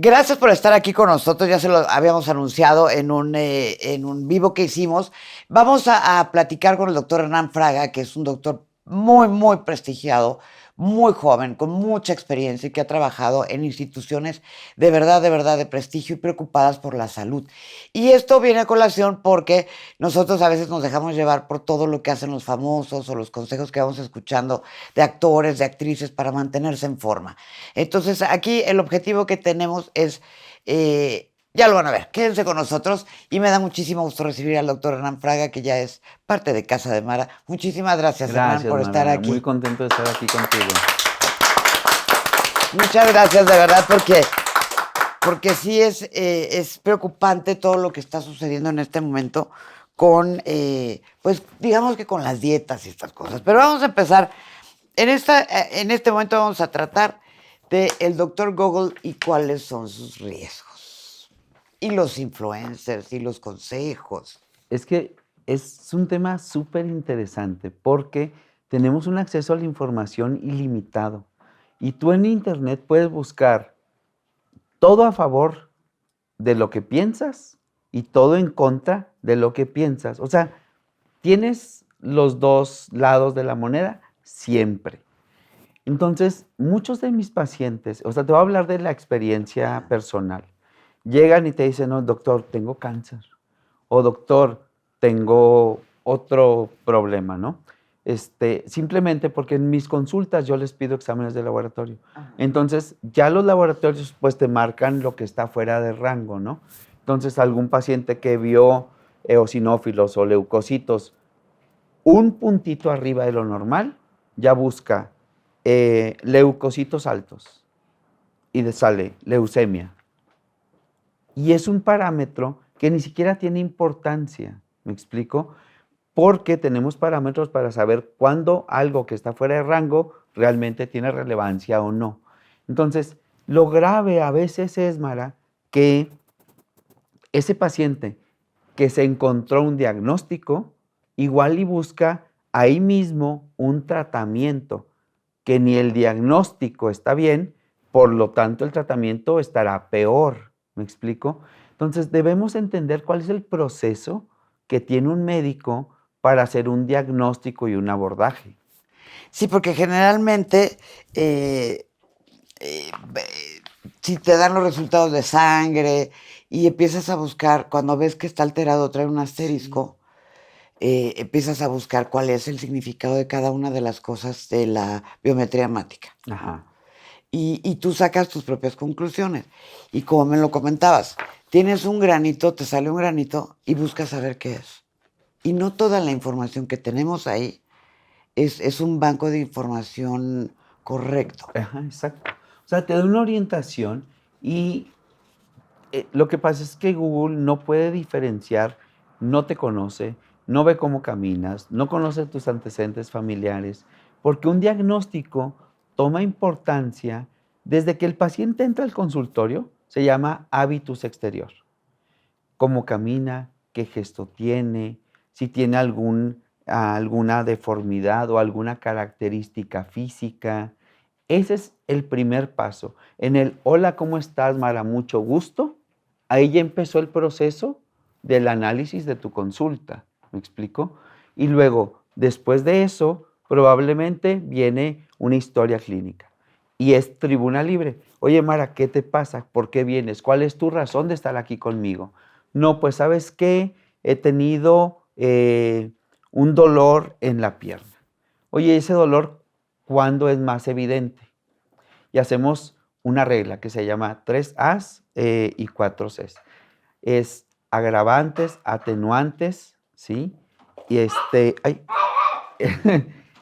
Gracias por estar aquí con nosotros. Ya se lo habíamos anunciado en un vivo que hicimos. Vamos a platicar con el doctor Hernán Fraga, que es un doctor muy, muy prestigiado, muy joven, con mucha experiencia y que ha trabajado en instituciones de verdad, de prestigio y preocupadas por la salud. Y esto viene a colación porque nosotros a veces nos dejamos llevar por todo lo que hacen los famosos o los consejos que vamos escuchando de actores, de actrices para mantenerse en forma. Entonces, aquí el objetivo que tenemos es, ya lo van a ver, quédense con nosotros y me da muchísimo gusto recibir al doctor Hernán Fraga, que ya es parte de Casa de Mara. Muchísimas gracias, Hernán, Gracias, por estar Mara. Muy aquí. contento de estar aquí contigo. Muchas gracias, de verdad, porque sí es preocupante todo lo que está sucediendo en este momento con, pues digamos que con las dietas y estas cosas. Pero vamos a empezar. En este momento vamos a tratar de el doctor Google y cuáles son sus riesgos. Y los influencers y los consejos. Es que es un tema súper interesante porque tenemos un acceso a la información ilimitado. Y tú en Internet puedes buscar todo a favor de lo que piensas y todo en contra de lo que piensas. O sea, tienes los dos lados de la moneda siempre. Entonces, muchos de mis pacientes, o sea, te voy a hablar de la experiencia personal. Llegan y te dicen, no, doctor, tengo cáncer. O doctor, tengo otro problema, ¿no? Simplemente porque en mis consultas yo les pido exámenes de laboratorio. Ajá. Entonces, ya los laboratorios pues te marcan lo que está fuera de rango, ¿no? Entonces, algún paciente que vio eosinófilos o leucocitos un puntito arriba de lo normal, ya busca leucocitos altos y le sale leucemia. Y es un parámetro que ni siquiera tiene importancia, ¿me explico? Porque tenemos parámetros para saber cuándo algo que está fuera de rango realmente tiene relevancia o no. Entonces, lo grave a veces es, Mara, que ese paciente que se encontró un diagnóstico, igual y busca ahí mismo un tratamiento, que ni el diagnóstico está bien, por lo tanto el tratamiento estará peor. ¿Me explico? Entonces debemos entender cuál es el proceso que tiene un médico para hacer un diagnóstico y un abordaje. Sí, porque generalmente, si te dan los resultados de sangre y empiezas a buscar, cuando ves que está alterado, trae un asterisco, empiezas a buscar cuál es el significado de cada una de las cosas de la biometría hemática. Ajá. Y tú sacas tus propias conclusiones. Y como me lo comentabas, tienes un granito, te sale un granito y buscas saber qué es. Y no toda la información que tenemos ahí es un banco de información correcto. Ajá, exacto. O sea, te da una orientación y lo que pasa es que Google no puede diferenciar, no te conoce, no ve cómo caminas, no conoce tus antecedentes familiares, porque un diagnóstico toma importancia desde que el paciente entra al consultorio, se llama hábitus exterior. Cómo camina, qué gesto tiene, si tiene alguna deformidad o alguna característica física. Ese es el primer paso. En el hola, ¿cómo estás, Mara? Mucho gusto. Ahí ya empezó el proceso del análisis de tu consulta. ¿Me explico? Y luego, después de eso, probablemente viene una historia clínica. Y es tribuna libre. Oye, Mara, ¿qué te pasa? ¿Por qué vienes? ¿Cuál es tu razón de estar aquí conmigo? No, pues, ¿sabes qué? He tenido un dolor en la pierna. Oye, ese dolor, ¿cuándo es más evidente? Y hacemos una regla que se llama 3As y 4Cs. Es agravantes, atenuantes, ¿sí? Y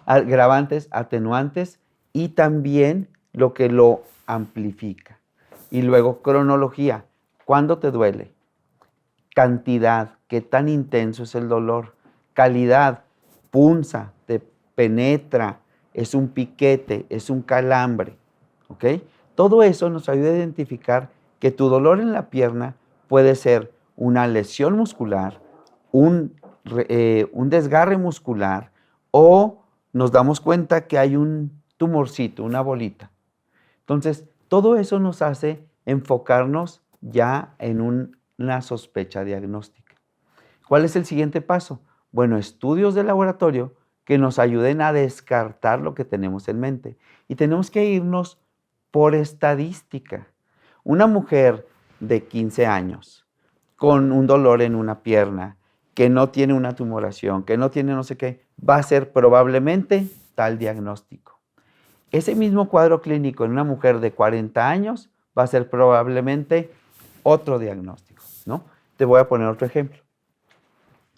agravantes, atenuantes y también lo que lo amplifica. Y luego cronología. ¿Cuándo te duele? Cantidad, qué tan intenso es el dolor. Calidad, punza, te penetra, es un piquete, es un calambre. ¿Ok? Todo eso nos ayuda a identificar que tu dolor en la pierna puede ser una lesión muscular, un desgarre muscular o nos damos cuenta que hay un tumorcito, una bolita. Entonces, todo eso nos hace enfocarnos ya en una sospecha diagnóstica. ¿Cuál es el siguiente paso? Bueno, estudios de laboratorio que nos ayuden a descartar lo que tenemos en mente. Y tenemos que irnos por estadística. Una mujer de 15 años con un dolor en una pierna, que no tiene una tumoración, que no tiene no sé qué, va a ser probablemente tal diagnóstico. Ese mismo cuadro clínico en una mujer de 40 años va a ser probablemente otro diagnóstico, ¿no? Te voy a poner otro ejemplo.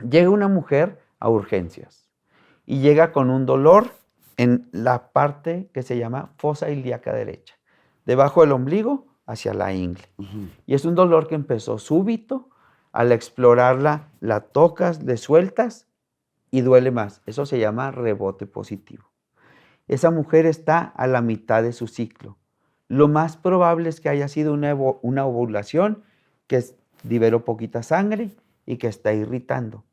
Llega una mujer a urgencias y llega con un dolor en la parte que se llama fosa ilíaca derecha, debajo del ombligo hacia la ingle. Y es un dolor que empezó súbito, al explorarla la tocas, le sueltas y duele más. Eso se llama rebote positivo. Esa mujer está a la mitad de su ciclo. Lo más probable es que haya sido una ovulación que liberó poquita sangre y que está irritando.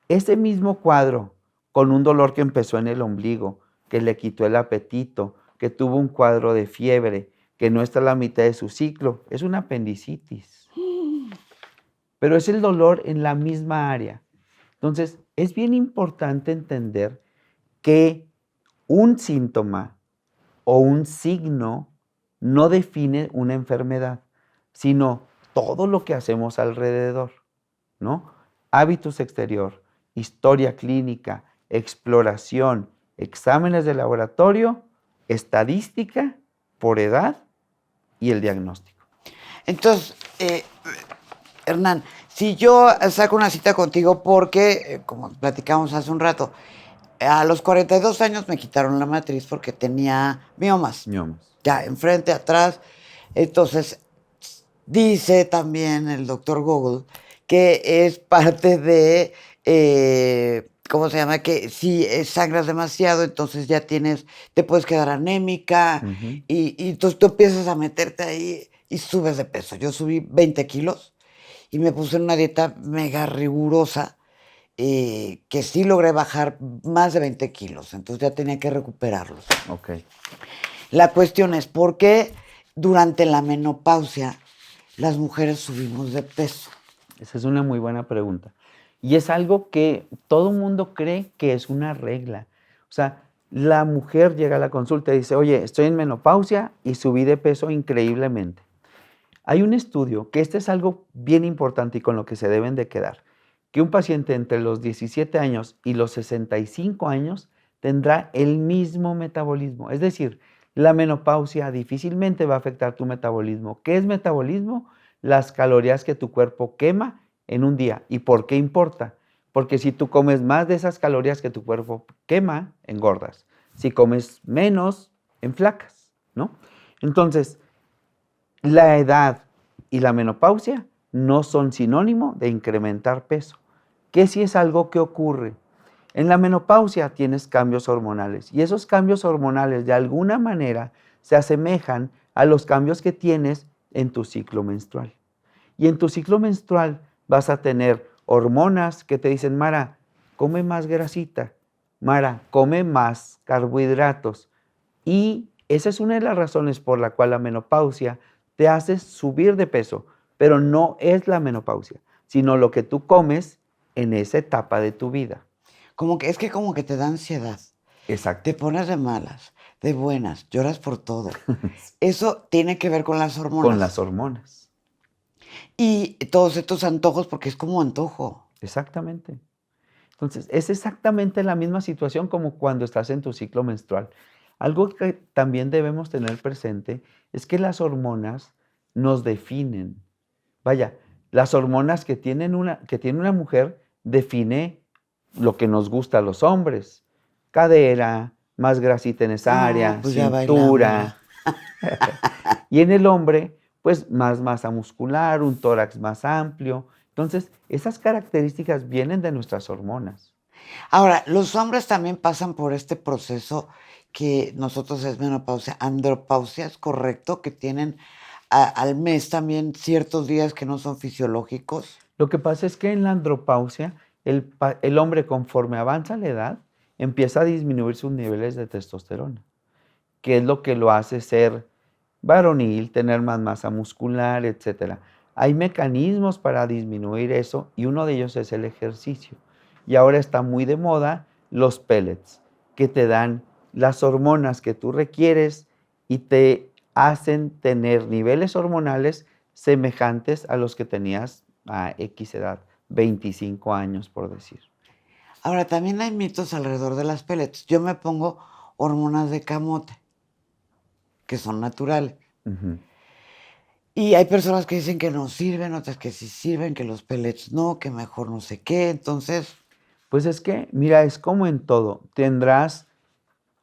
Ese mismo cuadro, con un dolor que empezó en el ombligo, que le quitó el apetito, que tuvo un cuadro de fiebre, que no está a la mitad de su ciclo, es una apendicitis. Pero es el dolor en la misma área. Entonces, es bien importante entender que un síntoma o un signo no define una enfermedad, sino todo lo que hacemos alrededor, ¿no? Hábitos exterior, historia clínica, exploración, exámenes de laboratorio, estadística por edad y el diagnóstico. Entonces, Hernán, si yo saco una cita contigo porque, como platicamos hace un rato, a los 42 años me quitaron la matriz porque tenía miomas. Ya, enfrente, atrás. Entonces, dice también el doctor Google que es parte de, ¿cómo se llama? Que si sangras demasiado, entonces ya te puedes quedar anémica y entonces tú empiezas a meterte ahí y subes de peso. Yo subí 20 kilos y me puse en una dieta mega rigurosa que sí logré bajar más de 20 kilos, entonces ya tenía que recuperarlos. Ok. La cuestión es, ¿por qué durante la menopausia las mujeres subimos de peso? Esa es una muy buena pregunta. Y es algo que todo el mundo cree que es una regla. O sea, la mujer llega a la consulta y dice, oye, estoy en menopausia y subí de peso increíblemente. Hay un estudio que este es algo bien importante y con lo que se deben de quedar, que un paciente entre los 17 años y los 65 años tendrá el mismo metabolismo. Es decir, la menopausia difícilmente va a afectar tu metabolismo. ¿Qué es metabolismo? Las calorías que tu cuerpo quema en un día. ¿Y por qué importa? Porque si tú comes más de esas calorías que tu cuerpo quema, engordas. Si comes menos, enflacas, ¿no? Entonces, la edad y la menopausia no son sinónimo de incrementar peso. ¿Qué sí es algo que ocurre? En la menopausia tienes cambios hormonales y esos cambios hormonales de alguna manera se asemejan a los cambios que tienes en tu ciclo menstrual. Y en tu ciclo menstrual vas a tener hormonas que te dicen, Mara, come más grasita, Mara, come más carbohidratos. Y esa es una de las razones por la cual la menopausia te hace subir de peso, pero no es la menopausia, sino lo que tú comes en esa etapa de tu vida. Como que te da ansiedad. Exacto. Te pones de malas, de buenas, lloras por todo. Eso tiene que ver con las hormonas. Con las hormonas. Y todos estos antojos, porque es como antojo. Exactamente. Entonces, es exactamente la misma situación como cuando estás en tu ciclo menstrual. Algo que también debemos tener presente es que las hormonas nos definen. Vaya, las hormonas que tiene una mujer define lo que nos gusta a los hombres. Cadera, más grasita en esa área, pues cintura. Y en el hombre, pues más masa muscular, un tórax más amplio. Entonces, esas características vienen de nuestras hormonas. Ahora, los hombres también pasan por este proceso que nosotros es menopausia, andropausia, ¿es correcto? Que tienen al mes también ciertos días que no son fisiológicos. Lo que pasa es que en la andropausia, el hombre conforme avanza la edad, empieza a disminuir sus niveles de testosterona, que es lo que lo hace ser varonil, tener más masa muscular, etcétera. Hay mecanismos para disminuir eso y uno de ellos es el ejercicio. Y ahora está muy de moda los pellets, que te dan las hormonas que tú requieres y te hacen tener niveles hormonales semejantes a los que tenías a X edad, 25 años por decir. Ahora, también hay mitos alrededor de las pellets. Yo me pongo hormonas de camote, que son naturales. Ujú. Y hay personas que dicen que no sirven, otras que sí sirven, que los pellets no, que mejor no sé qué. Entonces, Pues es que, mira, es como en todo. Tendrás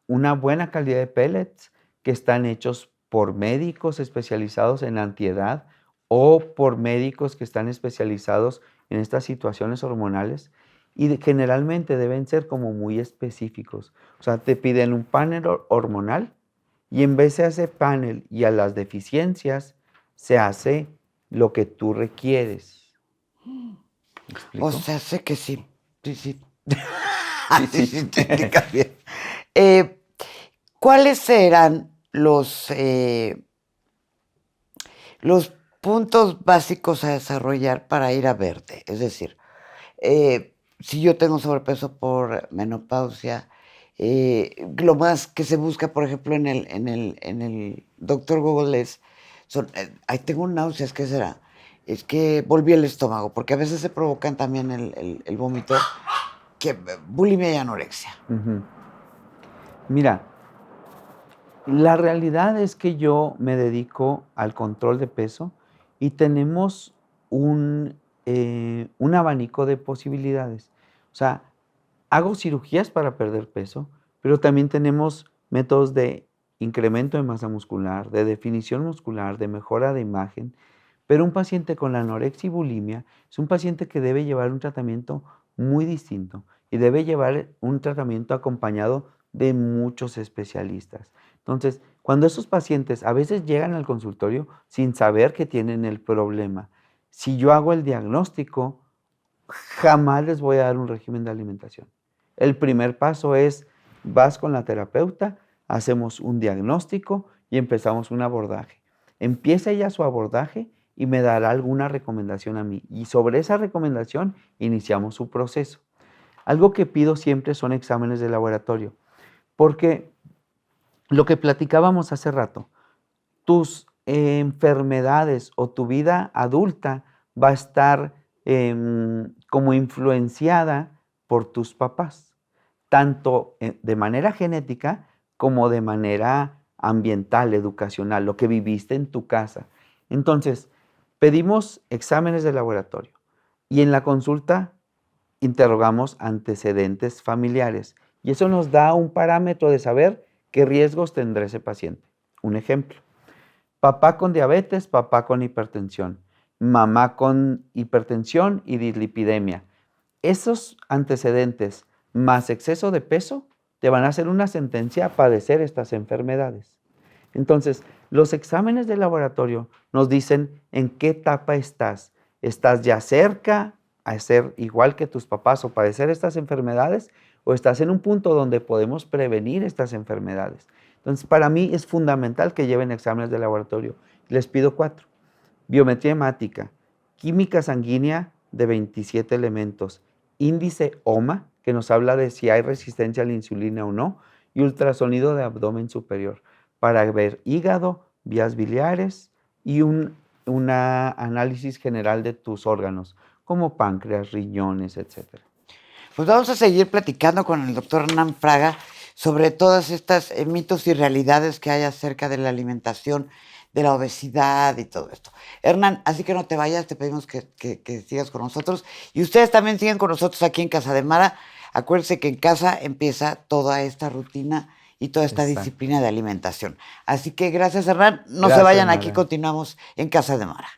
una buena calidad de pellets que están hechos por médicos especializados en antiedad o por médicos que están especializados en estas situaciones hormonales y generalmente deben ser como muy específicos. O sea, te piden un panel hormonal y en vez de ese panel y a las deficiencias, se hace lo que tú requieres. ¿Me o explico? sea, sé que sí. Sí, sí. Sí, Sí, sí. sí, te explicas bien. Eh, ¿Cuáles serán los puntos básicos a desarrollar para ir a verte? Es decir, si yo tengo sobrepeso por menopausia, lo más que se busca, por ejemplo, en el doctor Google es, ay, tengo náuseas, ¿qué será? Es que volví el estómago, porque a veces se provocan también el vómito, que bulimia y anorexia. Ujú. Mira, la realidad es que yo me dedico al control de peso y tenemos un abanico de posibilidades. O sea, hago cirugías para perder peso, pero también tenemos métodos de incremento de masa muscular, de definición muscular, de mejora de imagen. Pero un paciente con la anorexia y bulimia es un paciente que debe llevar un tratamiento muy distinto y debe llevar un tratamiento acompañado de muchos especialistas. Entonces, cuando esos pacientes a veces llegan al consultorio sin saber que tienen el problema, si yo hago el diagnóstico, jamás les voy a dar un régimen de alimentación. El primer paso es, vas con la terapeuta, hacemos un diagnóstico y empezamos un abordaje. Empieza ella su abordaje y me dará alguna recomendación a mí. Y sobre esa recomendación iniciamos su proceso. Algo que pido siempre son exámenes de laboratorio, porque lo que platicábamos hace rato, tus enfermedades o tu vida adulta va a estar como influenciada por tus papás, tanto de manera genética como de manera ambiental, educacional, lo que viviste en tu casa. Entonces, pedimos exámenes de laboratorio y en la consulta interrogamos antecedentes familiares y eso nos da un parámetro de saber qué riesgos tendrá ese paciente. Un ejemplo. Papá con diabetes, papá con hipertensión, mamá con hipertensión y dislipidemia. Esos antecedentes más exceso de peso te van a hacer una sentencia a padecer estas enfermedades. Entonces, los exámenes de laboratorio nos dicen en qué etapa estás. ¿Estás ya cerca a ser igual que tus papás o padecer estas enfermedades? ¿O estás en un punto donde podemos prevenir estas enfermedades? Entonces, para mí es fundamental que lleven exámenes de laboratorio. Les pido 4. Biometría hemática, química sanguínea de 27 elementos, índice OMA, que nos habla de si hay resistencia a la insulina o no, y ultrasonido de abdomen superior, para ver hígado, vías biliares y un análisis general de tus órganos, como páncreas, riñones, etc. Pues vamos a seguir platicando con el doctor Hernán Fraga sobre todas estas mitos y realidades que hay acerca de la alimentación, de la obesidad y todo esto. Hernán, así que no te vayas, te pedimos que sigas con nosotros. Y ustedes también siguen con nosotros aquí en Casa de Mara. Acuérdense que en casa empieza toda esta rutina y toda esta Exacto. disciplina de alimentación. Así que gracias, Hernán. No se Gracias, vayan, aquí Mara. continuamos en Casa de Mara.